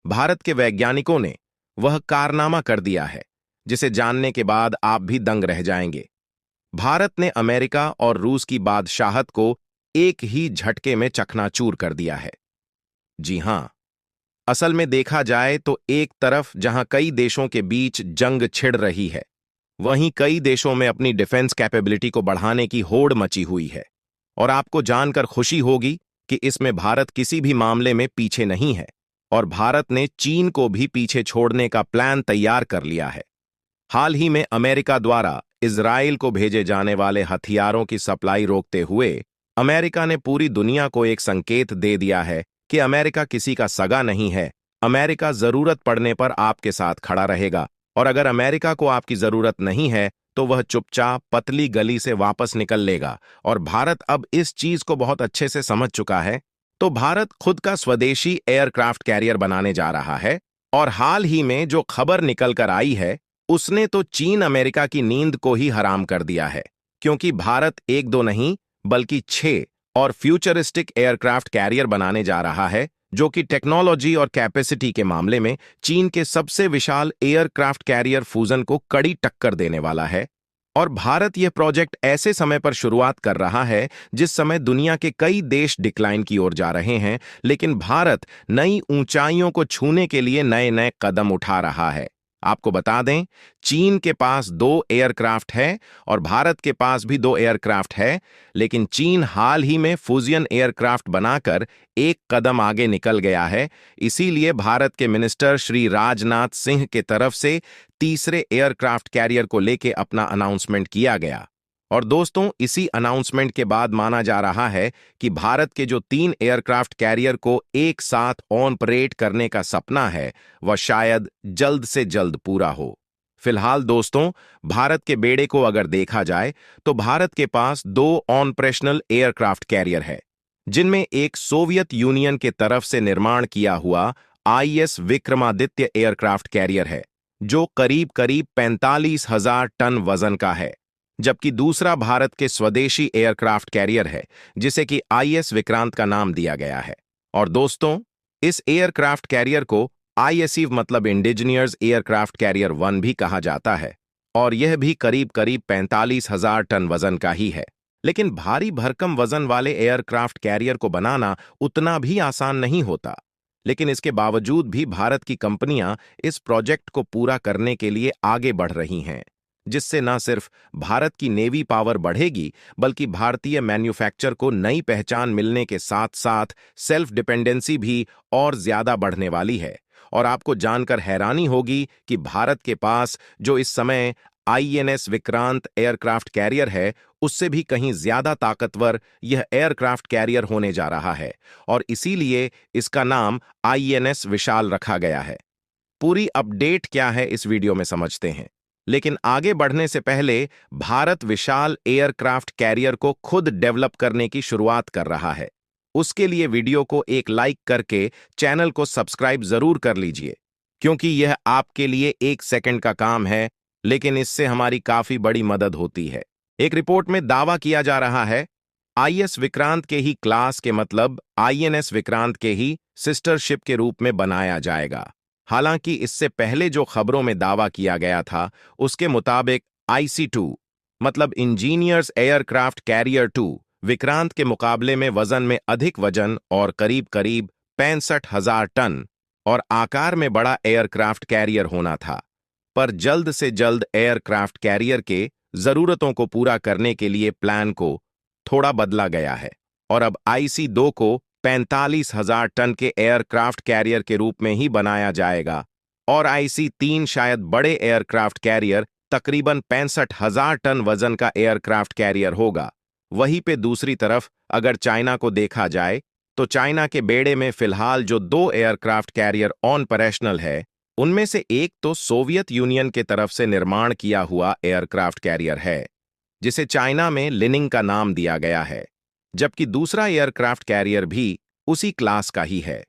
भारत के वैज्ञानिकों ने वह कारनामा कर दिया है जिसे जानने के बाद आप भी दंग रह जाएंगे। भारत ने अमेरिका और रूस की बादशाहत को एक ही झटके में चकनाचूर कर दिया है। जी हां, असल में देखा जाए तो एक तरफ जहां कई देशों के बीच जंग छिड़ रही है, वहीं कई देशों में अपनी डिफेंस कैपेबिलिटी को बढ़ाने की होड़ मची हुई है। और आपको जानकर खुशी होगी कि इसमें भारत किसी भी मामले में पीछे नहीं है और भारत ने चीन को भी पीछे छोड़ने का प्लान तैयार कर लिया है। हाल ही में अमेरिका द्वारा इजराइल को भेजे जाने वाले हथियारों की सप्लाई रोकते हुए अमेरिका ने पूरी दुनिया को एक संकेत दे दिया है कि अमेरिका किसी का सगा नहीं है। अमेरिका जरूरत पड़ने पर आपके साथ खड़ा रहेगा और अगर अमेरिका को आपकी जरूरत नहीं है तो वह चुपचाप पतली गली से वापस निकल लेगा। और भारत अब इस चीज को बहुत अच्छे से समझ चुका है, तो भारत खुद का स्वदेशी एयरक्राफ्ट कैरियर बनाने जा रहा है। और हाल ही में जो खबर निकल कर आई है, उसने तो चीन अमेरिका की नींद को ही हराम कर दिया है, क्योंकि भारत एक दो नहीं बल्कि 6 और फ्यूचरिस्टिक एयरक्राफ्ट कैरियर बनाने जा रहा है, जो कि टेक्नोलॉजी और कैपेसिटी के मामले में चीन के सबसे विशाल एयरक्राफ्ट कैरियर फ्यूजन को कड़ी टक्कर देने वाला है। और भारत यह प्रोजेक्ट ऐसे समय पर शुरुआत कर रहा है जिस समय दुनिया के कई देश डिक्लाइन की ओर जा रहे हैं, लेकिन भारत नई ऊंचाइयों को छूने के लिए नए नए कदम उठा रहा है। आपको बता दें, चीन के पास 2 एयरक्राफ्ट है और भारत के पास भी 2 एयरक्राफ्ट है, लेकिन चीन हाल ही में फ्यूजियन एयरक्राफ्ट बनाकर एक कदम आगे निकल गया है। इसीलिए भारत के मिनिस्टर श्री राजनाथ सिंह के तरफ से तीसरे एयरक्राफ्ट कैरियर को लेकर अपना अनाउंसमेंट किया गया। और दोस्तों, इसी अनाउंसमेंट के बाद माना जा रहा है कि भारत के जो 3 एयरक्राफ्ट कैरियर को एक साथ ऑपरेट करने का सपना है, वह शायद जल्द से जल्द पूरा हो। फिलहाल दोस्तों, भारत के बेड़े को अगर देखा जाए तो भारत के पास 2 ऑपरेशनल एयरक्राफ्ट कैरियर है, जिनमें एक सोवियत यूनियन के तरफ से निर्माण किया हुआ आईएस विक्रमादित्य एयरक्राफ्ट कैरियर है, जो करीब करीब 45,000 टन वजन का है, जबकि दूसरा भारत के स्वदेशी एयरक्राफ्ट कैरियर है, जिसे कि आईएस विक्रांत का नाम दिया गया है। और दोस्तों, इस एयरक्राफ्ट कैरियर को आईएसई मतलब इंडिजिनियर्स एयरक्राफ्ट कैरियर 1 भी कहा जाता है, और यह भी करीब करीब 45,000 टन वजन का ही है। लेकिन भारी भरकम वजन वाले एयरक्राफ्ट कैरियर को बनाना उतना भी आसान नहीं होता। लेकिन इसके बावजूद भी भारत की कंपनियां इस प्रोजेक्ट को पूरा करने के लिए आगे बढ़ रही हैं, जिससे न सिर्फ भारत की नेवी पावर बढ़ेगी, बल्कि भारतीय मैन्युफैक्चर को नई पहचान मिलने के साथ साथ सेल्फ डिपेंडेंसी भी और ज्यादा बढ़ने वाली है। और आपको जानकर हैरानी होगी कि भारत के पास जो इस समय आईएनएस विक्रांत एयरक्राफ्ट कैरियर है, उससे भी कहीं ज्यादा ताकतवर यह एयरक्राफ्ट कैरियर होने जा रहा है, और इसीलिए इसका नाम आईएनएस विशाल रखा गया है। पूरी अपडेट क्या है इस वीडियो में समझते हैं, लेकिन आगे बढ़ने से पहले भारत विशाल एयरक्राफ्ट कैरियर को खुद डेवलप करने की शुरुआत कर रहा है। उसके लिए वीडियो को एक लाइक करके चैनल को सब्सक्राइब जरूर कर लीजिए, क्योंकि यह आपके लिए 1 सेकंड का काम है, लेकिन इससे हमारी काफी बड़ी मदद होती है। एक रिपोर्ट में दावा किया जा रहा है, आईएस विक्रांत के ही क्लास के मतलब आईएनएस विक्रांत के ही सिस्टर शिप के रूप में बनाया जाएगा। हालांकि इससे पहले जो खबरों में दावा किया गया था, उसके मुताबिक आईसी-2 मतलब इंजीनियर्स एयरक्राफ्ट कैरियर 2 विक्रांत के मुकाबले में वजन में अधिक वजन और करीब करीब 65,000 टन और आकार में बड़ा एयरक्राफ्ट कैरियर होना था। पर जल्द से जल्द एयरक्राफ्ट कैरियर के जरूरतों को पूरा करने के लिए प्लान को थोड़ा बदला गया है, और अब आईसी-2 को 45,000 टन के एयरक्राफ्ट कैरियर के रूप में ही बनाया जाएगा, और आईसी-3 शायद बड़े एयरक्राफ्ट कैरियर तकरीबन 65,000 टन वजन का एयरक्राफ्ट कैरियर होगा। वहीं पे दूसरी तरफ अगर चाइना को देखा जाए, तो चाइना के बेड़े में फिलहाल जो 2 एयरक्राफ्ट कैरियर ऑपरेशनल है, उनमें से एक तो सोवियत यूनियन के तरफ से निर्माण किया हुआ एयरक्राफ्ट कैरियर है, जिसे चाइना में लिनिंग का नाम दिया गया है, जबकि दूसरा एयरक्राफ्ट कैरियर भी उसी क्लास का ही है।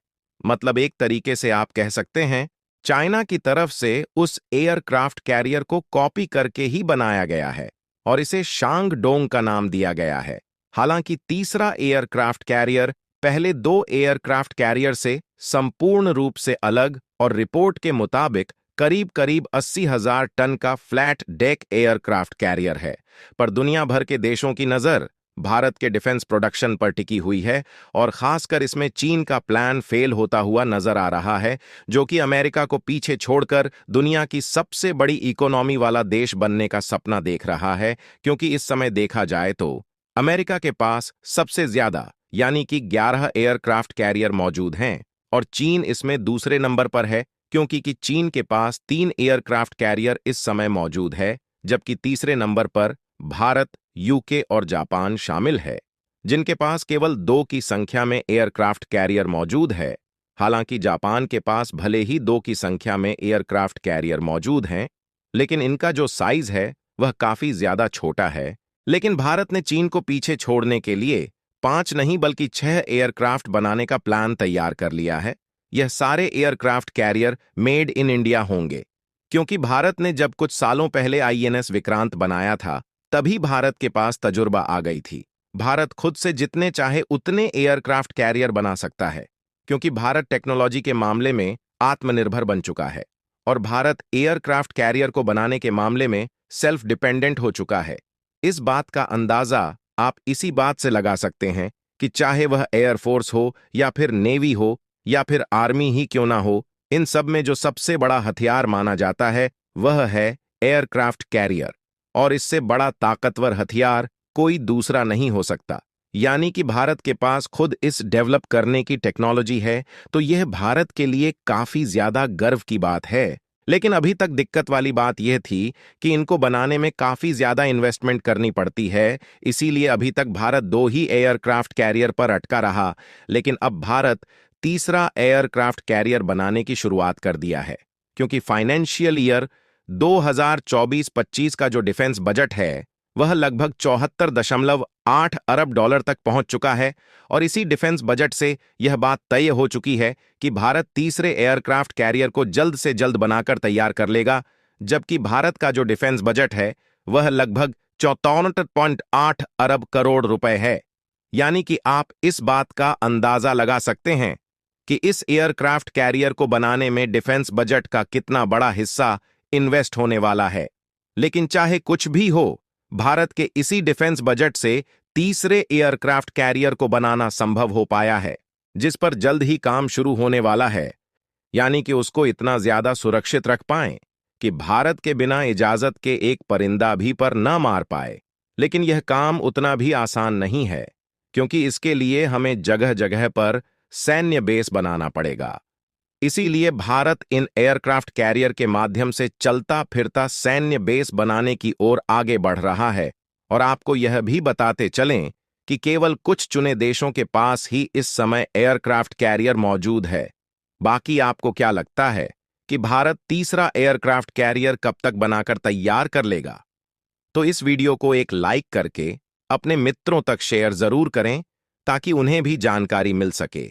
मतलब एक तरीके से आप कह सकते हैं, चाइना की तरफ से उस एयरक्राफ्ट कैरियर को कॉपी करके ही बनाया गया है और इसे शांगडोंग का नाम दिया गया है। हालांकि तीसरा एयरक्राफ्ट कैरियर पहले दो एयरक्राफ्ट कैरियर से संपूर्ण रूप से अलग और रिपोर्ट के मुताबिक करीब करीब 80,000 टन का फ्लैट डेक एयरक्राफ्ट कैरियर है। पर दुनिया भर के देशों की नजर भारत के डिफेंस प्रोडक्शन पर टिकी हुई है और खासकर इसमें चीन का प्लान फेल होता हुआ नजर आ रहा है, जो कि अमेरिका को पीछे छोड़कर दुनिया की सबसे बड़ी इकोनॉमी वाला देश बनने का सपना देख रहा है। क्योंकि इस समय देखा जाए तो अमेरिका के पास सबसे ज्यादा यानी कि 11 एयरक्राफ्ट कैरियर मौजूद हैं और चीन इसमें दूसरे नंबर पर है, क्योंकि चीन के पास 3 एयरक्राफ्ट कैरियर इस समय मौजूद है, जबकि तीसरे नंबर पर भारत, यूके और जापान शामिल है, जिनके पास केवल 2 की संख्या में एयरक्राफ्ट कैरियर मौजूद है। हालांकि जापान के पास भले ही 2 की संख्या में एयरक्राफ्ट कैरियर मौजूद हैं, लेकिन इनका जो साइज है वह काफी ज्यादा छोटा है। लेकिन भारत ने चीन को पीछे छोड़ने के लिए 5 नहीं बल्कि 6 एयरक्राफ्ट बनाने का प्लान तैयार कर लिया है। यह सारे aircraft carrier made in India होंगे, क्योंकि भारत ने जब कुछ सालों पहले आईएनएस विक्रांत बनाया था तभी भारत के पास तजुर्बा आ गई थी। भारत खुद से जितने चाहे उतने एयरक्राफ्ट कैरियर बना सकता है, क्योंकि भारत टेक्नोलॉजी के मामले में आत्मनिर्भर बन चुका है और भारत एयरक्राफ्ट कैरियर को बनाने के मामले में सेल्फ डिपेंडेंट हो चुका है। इस बात का अंदाजा आप इसी बात से लगा सकते हैं कि चाहे वह एयरफोर्स हो या फिर नेवी हो या फिर आर्मी ही क्यों ना हो, इन सब में जो सबसे बड़ा हथियार माना जाता है वह है एयरक्राफ्ट कैरियर। और इससे बड़ा ताकतवर हथियार कोई दूसरा नहीं हो सकता। यानी कि भारत के पास खुद इस डेवलप करने की टेक्नोलॉजी है, तो यह भारत के लिए काफी ज्यादा गर्व की बात है। लेकिन अभी तक दिक्कत वाली बात यह थी कि इनको बनाने में काफी ज्यादा इन्वेस्टमेंट करनी पड़ती है, इसीलिए अभी तक भारत 2 ही एयरक्राफ्ट कैरियर पर अटका रहा। लेकिन अब भारत तीसरा एयरक्राफ्ट कैरियर बनाने की शुरुआत कर दिया है, क्योंकि फाइनेंशियल ईयर 2024-25 का जो डिफेंस बजट है वह लगभग 74.8 अरब डॉलर तक पहुंच चुका है और इसी डिफेंस बजट से यह बात तय हो चुकी है कि भारत तीसरे एयरक्राफ्ट कैरियर को जल्द से जल्द बनाकर तैयार कर लेगा, जबकि भारत का जो डिफेंस बजट है वह लगभग 64.8 अरब करोड़ रुपए है। यानी कि आप इस बात का अंदाजा लगा सकते हैं कि इस एयरक्राफ्ट कैरियर को बनाने में डिफेंस बजट का कितना बड़ा हिस्सा इन्वेस्ट होने वाला है। लेकिन चाहे कुछ भी हो, भारत के इसी डिफेंस बजट से तीसरे एयरक्राफ्ट कैरियर को बनाना संभव हो पाया है, जिस पर जल्द ही काम शुरू होने वाला है। यानी कि उसको इतना ज्यादा सुरक्षित रख पाएं कि भारत के बिना इजाजत के एक परिंदा भी पर न मार पाए। लेकिन यह काम उतना भी आसान नहीं है, क्योंकि इसके लिए हमें जगह जगह पर सैन्य बेस बनाना पड़ेगा। इसीलिए भारत इन एयरक्राफ्ट कैरियर के माध्यम से चलता फिरता सैन्य बेस बनाने की ओर आगे बढ़ रहा है। और आपको यह भी बताते चलें कि केवल कुछ चुने देशों के पास ही इस समय एयरक्राफ्ट कैरियर मौजूद है। बाकी आपको क्या लगता है कि भारत तीसरा एयरक्राफ्ट कैरियर कब तक बनाकर तैयार कर लेगा? तो इस वीडियो को एक लाइक करके अपने मित्रों तक शेयर जरूर करें, ताकि उन्हें भी जानकारी मिल सके।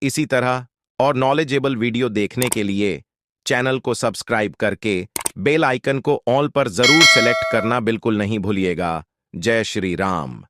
इसी तरह और नॉलेजेबल वीडियो देखने के लिए चैनल को सब्सक्राइब करके बेल आइकन को ऑल पर जरूर सेलेक्ट करना बिल्कुल नहीं भूलिएगा। जय श्री राम।